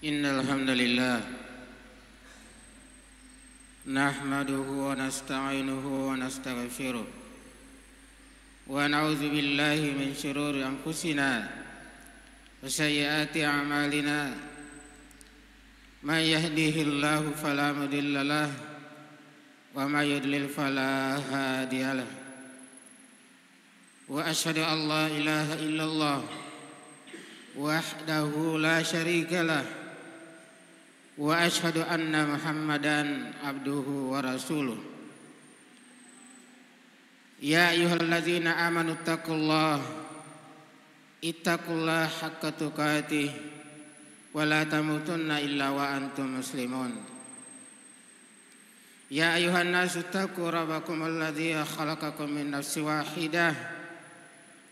Innal hamdalillah nahmaduhu wa nasta'inuhu wa nastaghfiruh wa na'udzu billahi min shururi anfusina wa sayyiati a'malina may yahdihillahu fala mudilla lahu wa may yudlil fala hadiya lahu wa asyhadu an la ilaha illallah wahdahu la syarika lahu wa asyhadu anna Muhammadan abduhu wa rasuluh. Ya ayyuhalladzina amanu taqullaha haqqa tuqatih wa la tamutunna illa wa antum muslimun. Ya ayyuhan nasu taqu rabbakum alladzi khalaqakum min nafsin wahidah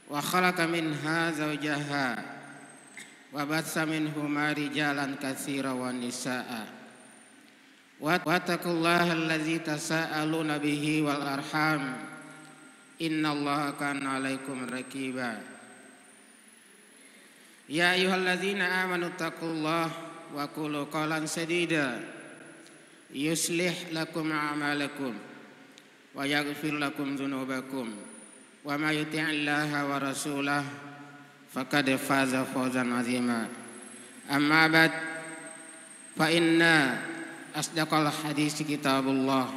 wa khalaqa minha zawjaha wa batsa minhuma rijalan katsiran wa nisaa wa taqullaha allazi tasaaluna bihi wal arham innallaha kana 'alaikum raqiba. Ya ayyuhalladzina amanu taqullaha wa qulu qawlan sadida yuslih lakum a'malakum wa yaghfir lakum dzunubakum wa may yuti'illaha wa rasulahu faqad faza fawzan 'azima. Amma ba'd, fa inna asdaqal hadits kitabullah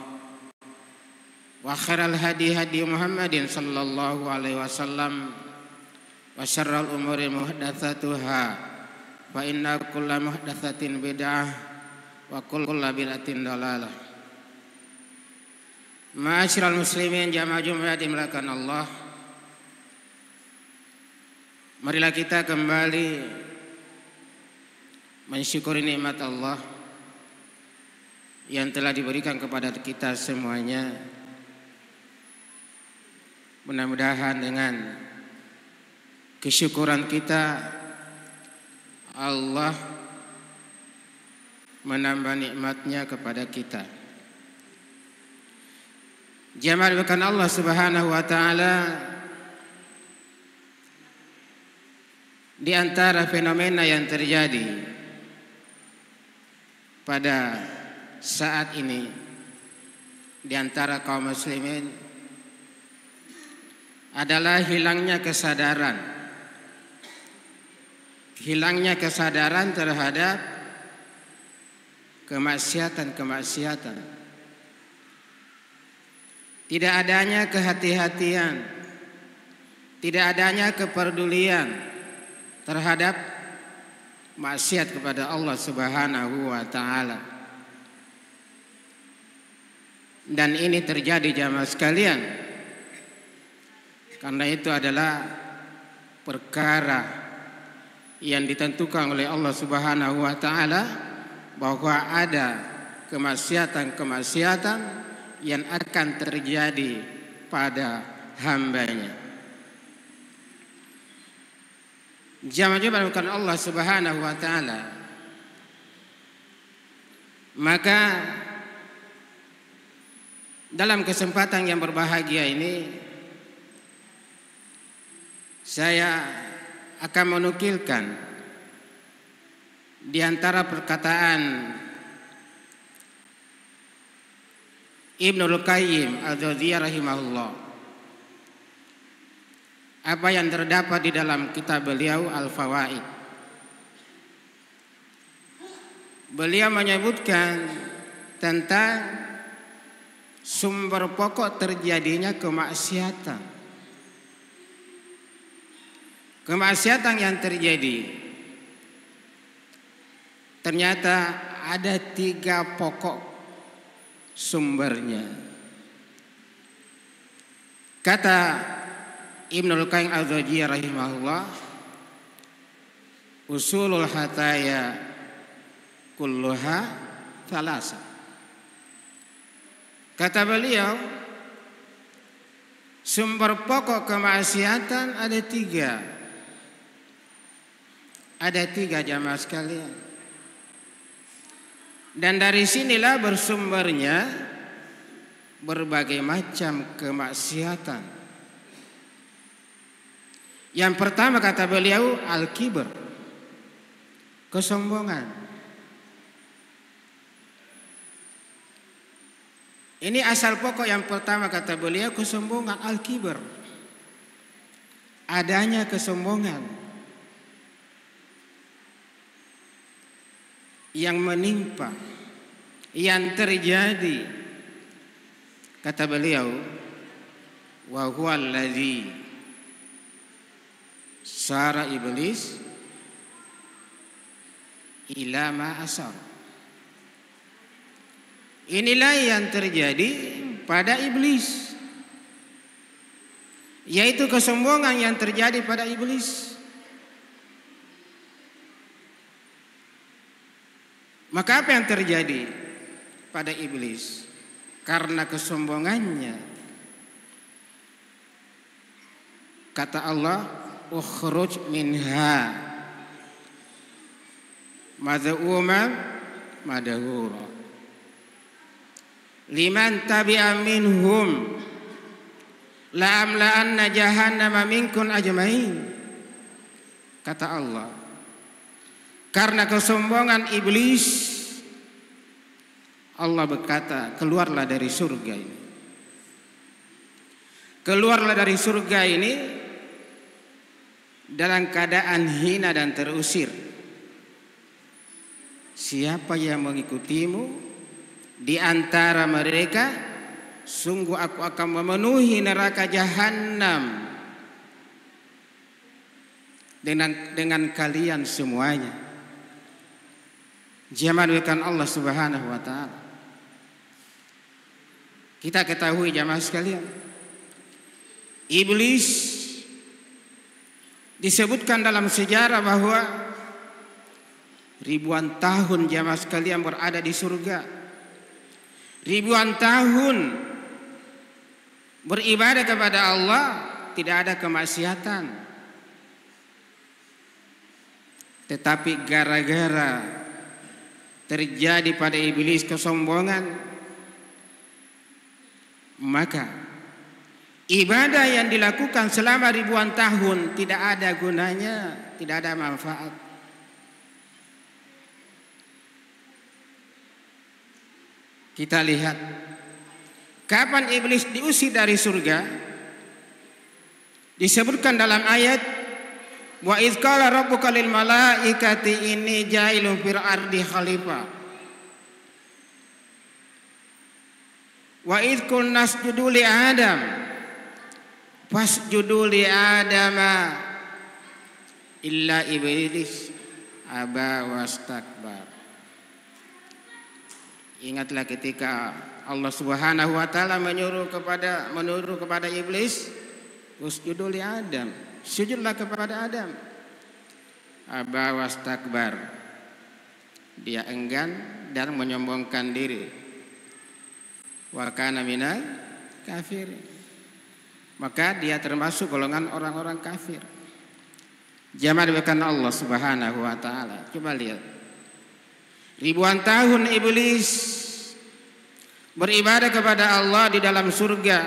wa khairal hadi Muhammadin sallallahu alaihi wasallam wa syarral umuri muhdatsatuha fa inna kulla muhdatsatin bid'ah wa kullu bid'atin dalalah. Ma'asyiral muslimin jamaah Jumat dimulakan Allah, marilah kita kembali mensyukuri nikmat Allah yang telah diberikan kepada kita semuanya. Mudah-mudahan dengan kesyukuran kita Allah menambah nikmatnya kepada kita. Jamaah bukan Allah Subhanahu wa taala, di antara fenomena yang terjadi pada saat ini di antara kaum muslimin adalah hilangnya kesadaran terhadap kemaksiatan. Tidak adanya kehati-hatian, tidak adanya kepedulian terhadap maksiat kepada Allah Subhanahu wa taala. Dan ini terjadi jamaah sekalian karena itu adalah perkara yang ditentukan oleh Allah Subhanahu wa taala bahwa ada kemaksiatan yang akan terjadi pada hambanya. Jamaah bukan Allah Subhanahu wa taala, maka dalam kesempatan yang berbahagia ini saya akan menukilkan di antara perkataan Ibnul Qayyim al-Jauziyah rahimahullah, apa yang terdapat di dalam kitab beliau Al-Fawaid. Beliau menyebutkan tentang sumber pokok terjadinya kemaksiatan. Kemaksiatan yang terjadi ternyata ada 3 pokok sumbernya. Kata Ibnul Qayyim al-Jauziyah rahimahullah, usulul hataya kulluha thalasa. Kata beliau, sumber pokok kemaksiatan ada 3. Ada 3 jamaah sekalian. Dan dari sinilah bersumbernya berbagai macam kemaksiatan. Yang pertama kata beliau al-kibr, kesombongan. Ini asal pokok yang pertama kata beliau, kesombongan, al-kibar. Adanya kesombongan yang menimpa, yang terjadi, kata beliau, wa huwa alladzi sara iblis ila ma asar. Inilah yang terjadi pada iblis, yaitu kesombongan yang terjadi pada iblis. Maka apa yang terjadi pada iblis? Karena kesombongannya, kata Allah, ukhruj minha madhuman madhura liman tabi'a minhum la'amla'anna jahannama minkum ajmain. Kata Allah, karena kesombongan iblis, Allah berkata, keluarlah dari surga ini. Keluarlah dari surga ini dalam keadaan hina dan terusir. Siapa yang mengikutimu di antara mereka, sungguh aku akan memenuhi neraka jahanam dengan kalian semuanya. Jamaahkan Allah Subhanahu wa taala. Kita ketahui jamaah sekalian, iblis disebutkan dalam sejarah bahwa ribuan tahun jamaah sekalian berada di surga. Ribuan tahun beribadah kepada Allah, tidak ada kemaksiatan. Tetapi gara-gara terjadi pada iblis kesombongan, maka ibadah yang dilakukan selama ribuan tahun tidak ada gunanya, tidak ada manfaat. Kita lihat kapan iblis diusir dari surga. Disebutkan dalam ayat, wa idz qala rabbuka lil malaikati inni ja'ilun fil ardi khalifah wa idz qulna isjudu li adam fasjudu li adama illa iblis aba wastakbar. Ingatlah ketika Allah Subhanahu wa taala menyuruh kepada iblis, usjudu li Adam, sujudlah kepada Adam. Aba wastakbar, dia enggan dan menyombongkan diri. Wa kana minal kafir, maka dia termasuk golongan orang-orang kafir. Jamaah diberikan Allah Subhanahu wa taala. Coba lihat, ribuan tahun iblis beribadah kepada Allah di dalam surga,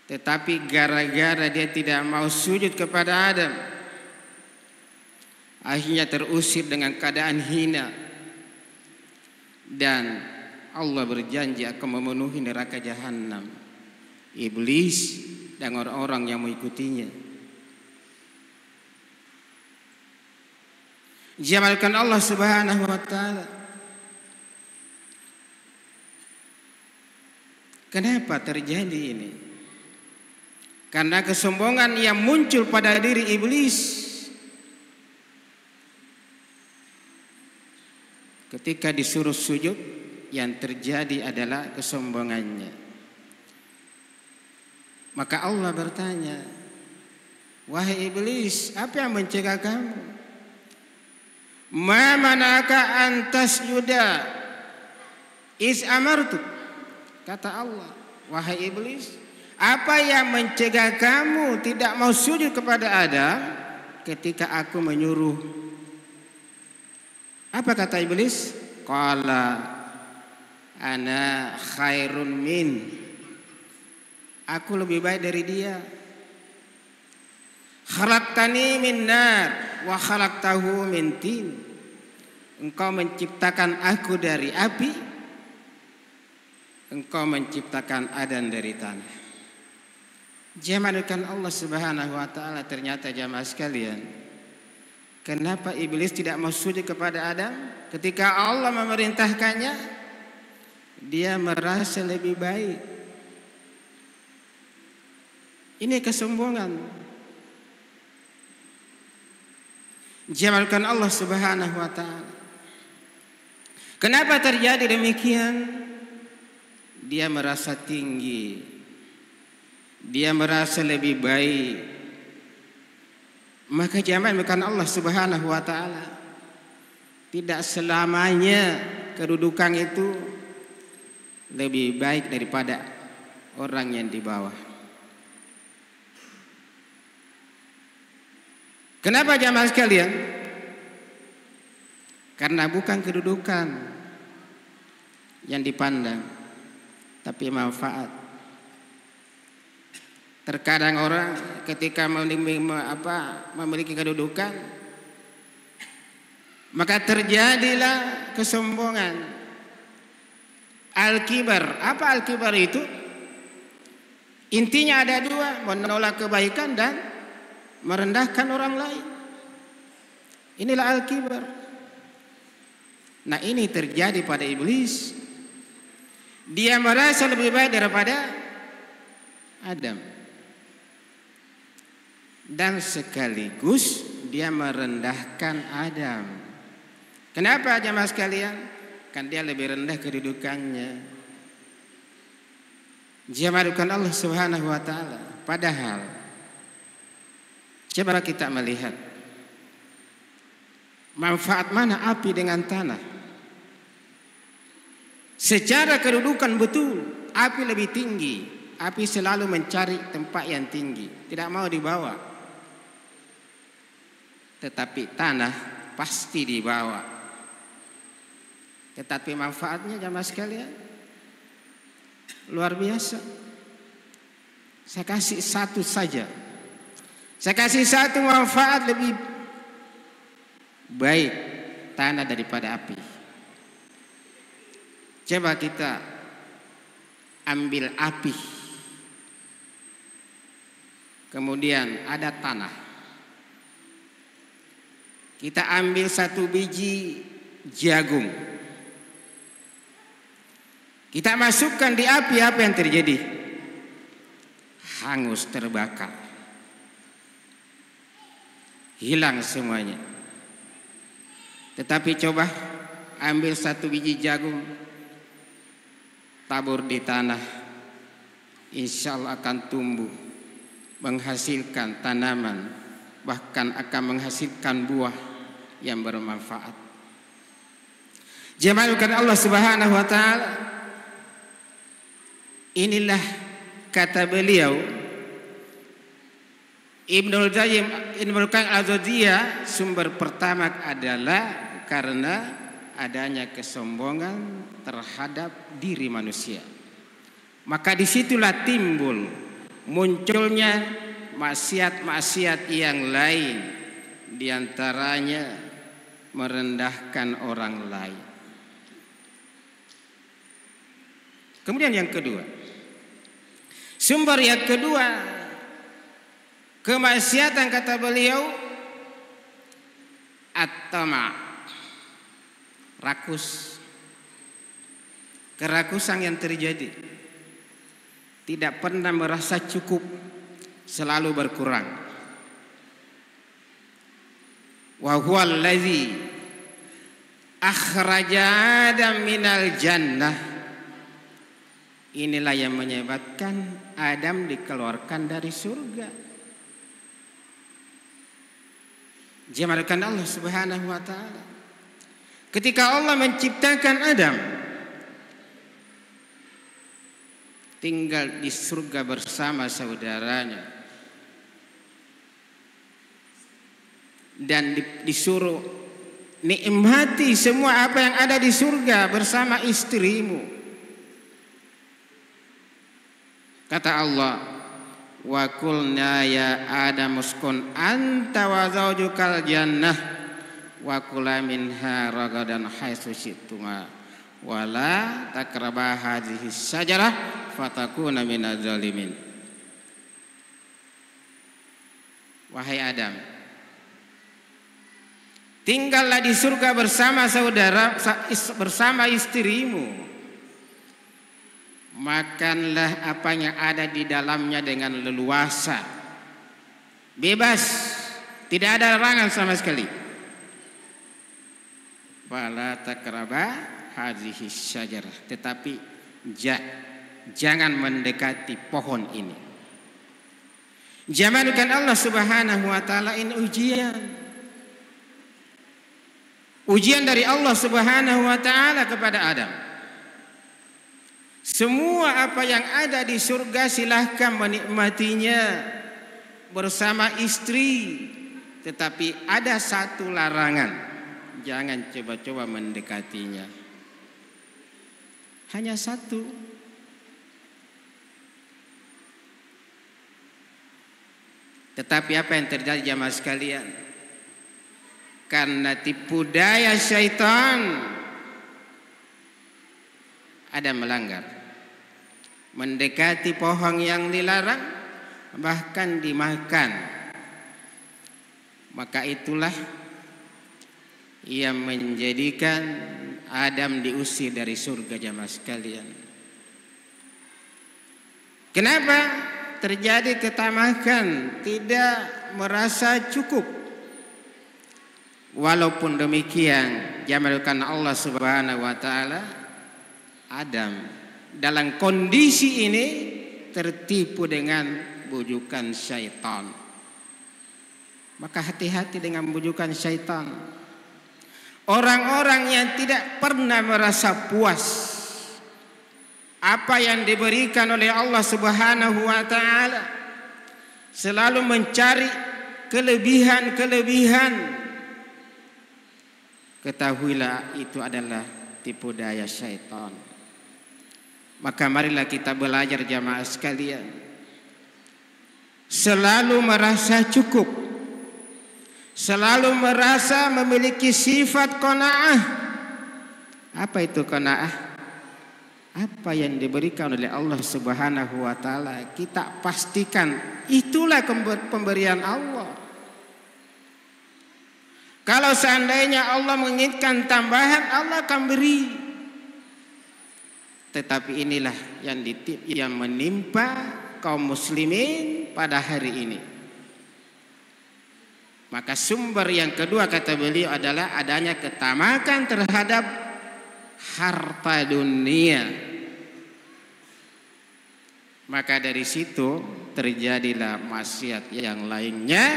tetapi gara-gara dia tidak mau sujud kepada Adam, akhirnya terusir dengan keadaan hina, dan Allah berjanji akan memenuhi neraka jahanam iblis dan orang-orang yang mengikutinya. Jamalkan Allah Subhanahu wa taala. Kenapa terjadi ini? Karena kesombongan yang muncul pada diri iblis. Ketika disuruh sujud, yang terjadi adalah kesombongannya. Maka Allah bertanya, wahai iblis, apa yang mencegah kamu? Ma manaka an tasjuda is amartu. Kata Allah, wahai iblis, apa yang mencegah kamu tidak mau sujud kepada Adam ketika aku menyuruh? Apa kata iblis? Qala ana khairun min, aku lebih baik dari dia. Khalaqtani min nar wa khalaqtahu min tin. Engkau menciptakan aku dari api engkau menciptakan Adam dari tanah. Jamalukan Allah Subhanahu wa taala. Ternyata jamaah sekalian, kenapa iblis tidak mau sujud kepada Adam? Ketika Allah memerintahkannya, dia merasa lebih baik. Ini kesombongan. Jamalukan Allah Subhanahu wa taala. Kenapa terjadi demikian? Dia merasa tinggi, dia merasa lebih baik. Maka jamalukan Allah Subhanahu wa taala. Tidak selamanya kedudukan itu lebih baik daripada orang yang di bawah. Kenapa jamaah sekalian? Karena bukan kedudukan yang dipandang, tapi manfaat. Terkadang orang ketika memiliki kedudukan, maka terjadilah kesombongan. Al-kibar. Apa al-kibar itu? Intinya ada dua, menolak kebaikan dan merendahkan orang lain. Inilah al-kibar. Nah, ini terjadi pada iblis. Dia merasa lebih baik daripada Adam. Dan sekaligus dia merendahkan Adam. Kenapa jamaah sekalian? Kan dia lebih rendah kedudukannya. Jamalukan Allah Subhanahu wa taala. Padahal coba kita melihat manfaat mana api dengan tanah. Secara kedudukan betul, api lebih tinggi. Api selalu mencari tempat yang tinggi, tidak mau dibawa. Tetapi tanah pasti dibawa. Tetapi manfaatnya jamaah sekalian luar biasa. Saya kasih satu saja. Saya kasih satu manfaat lebih baik tanah daripada api. Coba kita ambil api, kemudian ada tanah. Kita ambil satu biji jagung, kita masukkan di api, apa yang terjadi? Hangus, terbakar, hilang semuanya. Tetapi coba ambil satu biji jagung, tabur di tanah, insya Allah akan tumbuh, menghasilkan tanaman, bahkan akan menghasilkan buah yang bermanfaat. Jamalukan Allah Subhanahu wa taala. Inilah kata beliau Ibnul Qayyim al-Jauziyah, sumber pertama adalah karena adanya kesombongan terhadap diri manusia. Maka disitulah timbul munculnya maksiat-maksiat yang lain, diantaranya merendahkan orang lain. Kemudian yang kedua, sumber yang kedua, kemaksiatan kata beliau at-tama', rakus. Kerakusan yang terjadi, tidak pernah merasa cukup, selalu berkurang. Wa huwa allazi akhraja Adam minal jannah. Inilah yang menyebabkan Adam dikeluarkan dari surga. Jamalukan Allah Subhanahu wa taala. Ketika Allah menciptakan Adam, tinggal di surga bersama saudaranya, dan disuruh nikmati semua apa yang ada di surga bersama istrimu. Kata Allah, wa qulna ya Adam uskun anta wa zawjukal jannah wa kula minha ragadan haitsu syi'tuma wala taqraba hadhihi syajarah fatakuna minadz zalimin. Wahai Adam, tinggallah di surga bersama bersama istrimu. Makanlah apa yang ada di dalamnya dengan leluasa, bebas, tidak ada larangan sama sekali. Wala taqraba hadhihi syajarah, tetapi jangan mendekati pohon ini. Jamankan Allah Subhanahu wa taala ini ujian dari Allah Subhanahu wa taala kepada Adam. Semua apa yang ada di surga silahkan menikmatinya bersama istri, tetapi ada satu larangan, jangan coba-coba mendekatinya. Hanya satu. Tetapi apa yang terjadi jamaah sekalian? Karena tipu daya syaitan, ada melanggar, mendekati pohon yang dilarang, bahkan dimakan. Maka itulah yang menjadikan Adam diusir dari surga jamaah sekalian. Kenapa? Terjadi ketamakan, tidak merasa cukup. Walaupun demikian, jamalkan Allah Subhanahu wa taala, Adam dalam kondisi ini tertipu dengan bujukan syaitan. Maka hati-hati dengan bujukan syaitan. Orang-orang yang tidak pernah merasa puas apa yang diberikan oleh Allah Subhanahu wa taala, selalu mencari kelebihan-kelebihan, ketahuilah itu adalah tipu daya syaitan. Maka marilah kita belajar jamaah sekalian, selalu merasa cukup, selalu merasa memiliki sifat qanaah. Apa itu qanaah? Apa yang diberikan oleh Allah Subhanahu wa taala, kita pastikan itulah pemberian Allah. Kalau seandainya Allah menginginkan tambahan, Allah akan beri. Tetapi inilah yang menimpa kaum muslimin pada hari ini. Maka sumber yang kedua kata beliau adalah adanya ketamakan terhadap harta dunia. Maka dari situ terjadilah maksiat yang lainnya,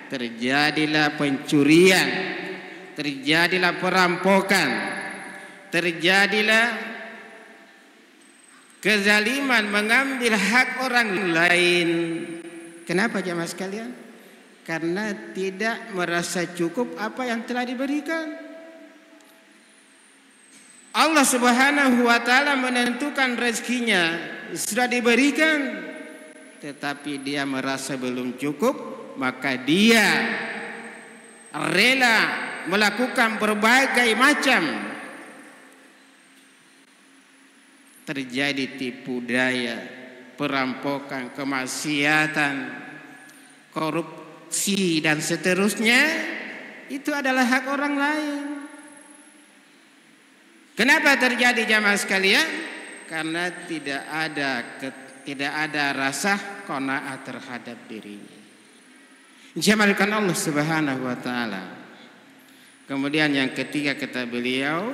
terjadilah pencurian, terjadilah perampokan, terjadilah kezaliman, mengambil hak orang lain. Kenapa jamaah sekalian? Karena tidak merasa cukup apa yang telah diberikan. Allah Subhanahu wa taala menentukan rezekinya sudah diberikan, tetapi dia merasa belum cukup, maka dia rela melakukan berbagai macam, terjadi tipu daya, perampokan, kemaksiatan, korupsi dan seterusnya. Itu adalah hak orang lain. Kenapa terjadi jamaah sekalian? Karena tidak ada rasa qanaah terhadap dirinya. Jamalkan Allah Subhanahu wa taala. Kemudian yang ketiga kata beliau,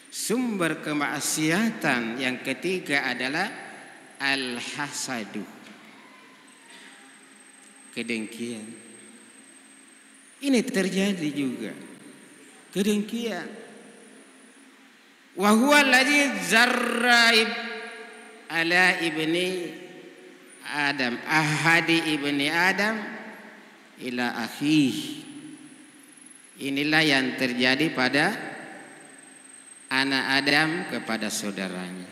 sumber kemaksiatan yang ketiga adalah al-hasadu, kedengkian. Ini terjadi juga, kedengkian. Wa huwa alladzi zarra ala ibni Adam, ahadi ibni Adam ila akhihi. Inilah yang terjadi pada anak Adam kepada saudaranya.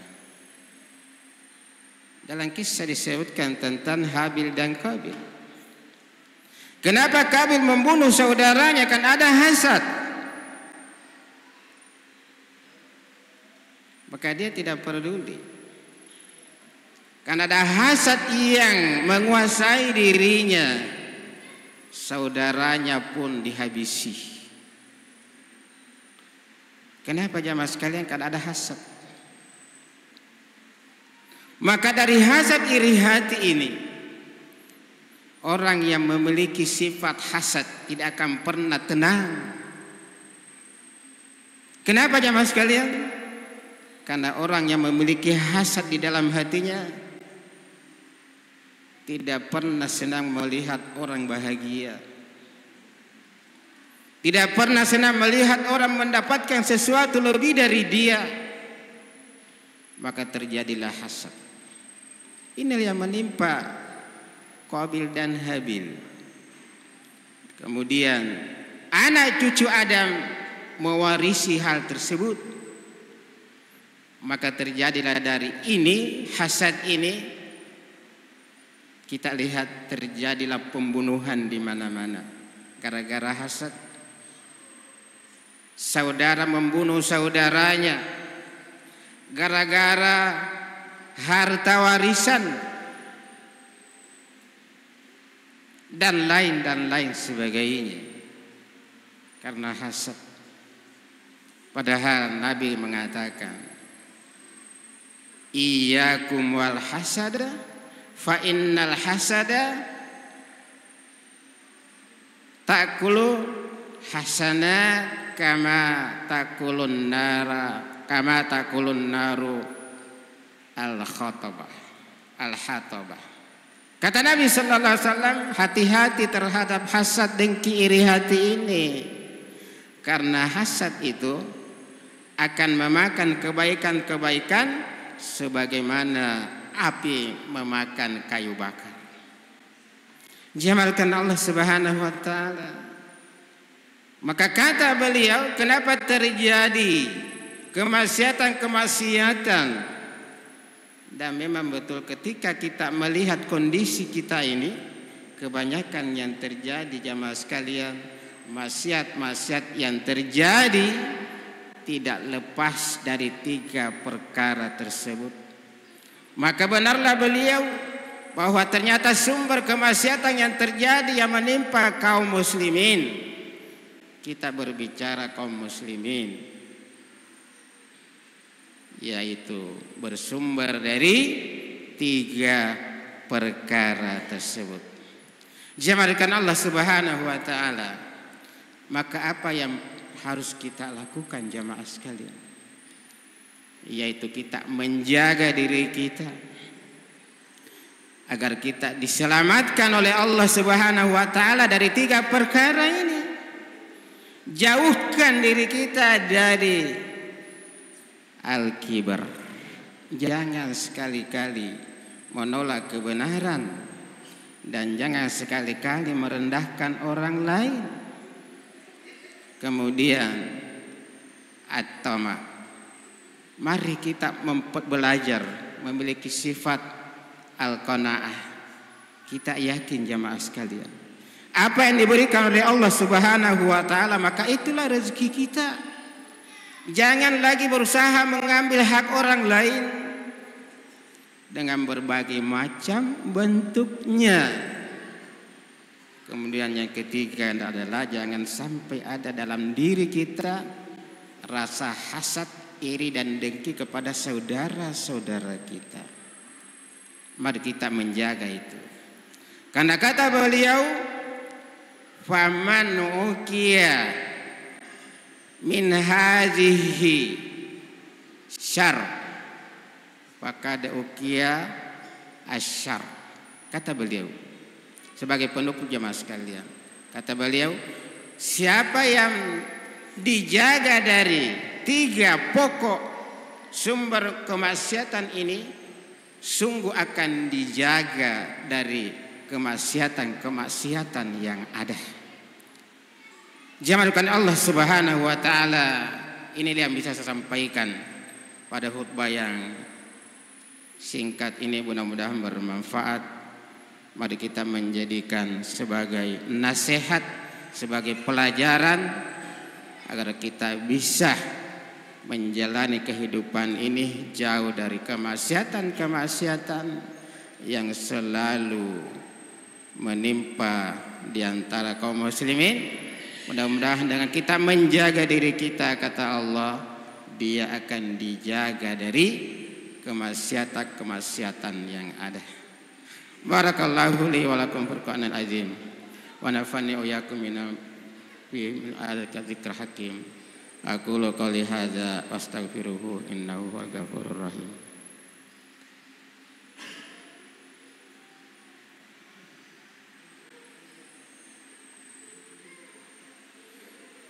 Dalam kisah disebutkan tentang Habil dan Qabil. Kenapa Qabil membunuh saudaranya? Kan ada hasad. maka dia tidak peduli. Karena ada hasad yang menguasai dirinya, saudaranya pun dihabisi. Kenapa jamaah sekalian? Karena ada hasad. Maka dari hasad iri hati ini, orang yang memiliki sifat hasad tidak akan pernah tenang. Kenapa jamaah sekalian? Karena orang yang memiliki hasad di dalam hatinya tidak pernah senang melihat orang bahagia. Tidak pernah senang melihat orang mendapatkan sesuatu lebih dari dia. Maka terjadilah hasad. Inilah yang menimpa Qabil dan Habil. Kemudian anak cucu Adam mewarisi hal tersebut. Maka terjadilah dari ini, hasad ini, kita lihat terjadilah pembunuhan di mana-mana gara-gara hasad. Saudara membunuh saudaranya gara-gara harta warisan dan lain sebagainya karena hasad. Padahal Nabi mengatakan, iyyakum wal hasada fa innal hasada ta'kulu hasanat kama takulun naru al-hatabah. Kata Nabi sallallahu alaihi wasallam, hati-hati terhadap hasad, dengki, iri hati ini. Karena hasad itu akan memakan kebaikan-kebaikan sebagaimana api memakan kayu bakar. Jamalkan Allah Subhanahu wa taala. Maka kata beliau, kenapa terjadi kemaksiatan? Dan memang betul ketika kita melihat kondisi kita ini, kebanyakan yang terjadi jamaah sekalian, maksiat yang terjadi tidak lepas dari 3 perkara tersebut. Maka benarlah beliau bahwa ternyata sumber kemaksiatan yang terjadi yang menimpa kaum muslimin, kita berbicara kaum muslimin, yaitu bersumber dari 3 perkara tersebut. Jamaahkan Allah Subhanahu wa taala. Maka apa yang harus kita lakukan jamaah sekalian? Yaitu kita menjaga diri kita agar kita diselamatkan oleh Allah Subhanahu wa taala dari 3 perkara ini. Jauhkan diri kita dari al-kibar. Jangan sekali-kali menolak kebenaran dan jangan sekali-kali merendahkan orang lain. Kemudian at-tama. Mari kita belajar memiliki sifat al-qanaah. Kita yakin jamaah sekalian, apa yang diberikan oleh Allah Subhanahu wa taala maka itulah rezeki kita. Jangan lagi berusaha mengambil hak orang lain dengan berbagai macam bentuknya. Kemudian yang ketiga adalah jangan sampai ada dalam diri kita rasa hasad, iri dan dengki kepada saudara-saudara kita. Mari kita menjaga itu. Karena kata beliau, faman uqiya min hadhihi syarr faqad uqiya asyarr. Kata beliau sebagai penutup jemaah sekalian, kata beliau, siapa yang dijaga dari 3 pokok sumber kemaksiatan ini, sungguh akan dijaga dari kemaksiatan yang ada. Jamaahkan Allah Subhanahu wa taala. Ini yang bisa saya sampaikan pada khutbah yang singkat ini, mudah-mudahan bermanfaat. Mari kita menjadikan sebagai nasihat, sebagai pelajaran agar kita bisa menjalani kehidupan ini jauh dari kemaksiatan-kemaksiatan yang selalu menimpa di antara kaum muslimin. Mudah-mudahan dengan kita menjaga diri kita, kata Allah, Dia akan dijaga dari kemaksiatan yang ada. Barakallahu li wa lakum fil Qur'anil azim wa nafani wa iyyakum min dzikr hakim. Aqulu qouli hadza wastaghfiruhu innahu huwal ghafurur rahim.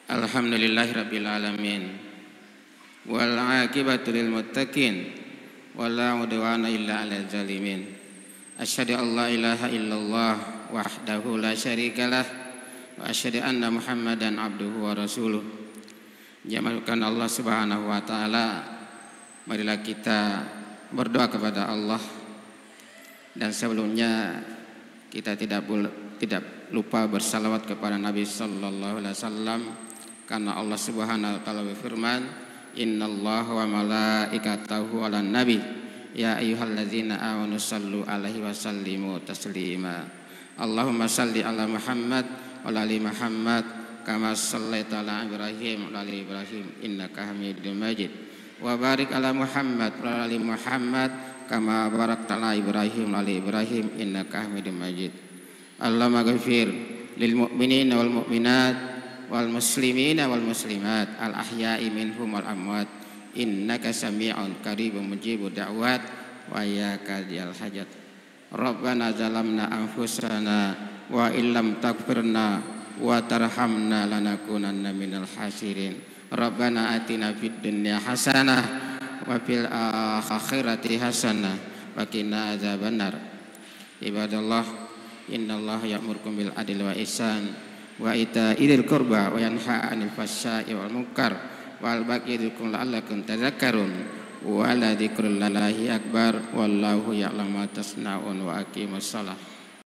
Alhamdulillahirabbil alamin wal 'aqibatu lil muttaqin wala 'udwana illa 'alal zalimin. Asyhadu an la ilaha illallah wahdahu la syarikalah wa asyhadu anna Muhammadan abduhu wa rasuluh. Jamalkan Allah Subhanahu wa taala, marilah kita berdoa kepada Allah. Dan sebelumnya kita tidak lupa bersalawat kepada Nabi sallallahu alaihi wasallam, karena Allah Subhanahu wa taala berfirman, innallaha wa malaikatahu 'alan nabi ya ayyuhalladzina amanu sallu alaihi wa sallimu taslima. Allahumma salli ala Muhammad wa ala ali Muhammad kama shallaita ala Ibrahim wa ala ali Ibrahim innaka Hamidum Majid. Wa barik ala Muhammad wa ala ali Muhammad kama barakta ala Ibrahim wa ala ali Ibrahim innaka Hamidum Majid. Allahumma ghfir lil mu'minina wal mu'minat wal muslimina wal muslimat al ahya'i minhum wal amwat innaka sami'un qaribun mujibud da'wat wa iyyaka diyal hajat. Rabbana zalamna anfusana wa illam taghfirna wa tarhamna lanakunanna minal khasirin. Rabbana atina fid dunya hasanah wa fil akhirati hasanah wa qina adzabannar. Ibadallah, innallaha ya'murukum bil adli wa ihsan wa ita'il qurba wa yanha 'anil fahsya'i wal munkar wal baghikum la'allakum tadhakkarun wa la dzikrullahi akbar wallahu ya'lamu ma tasna'un wa aqimus shalah.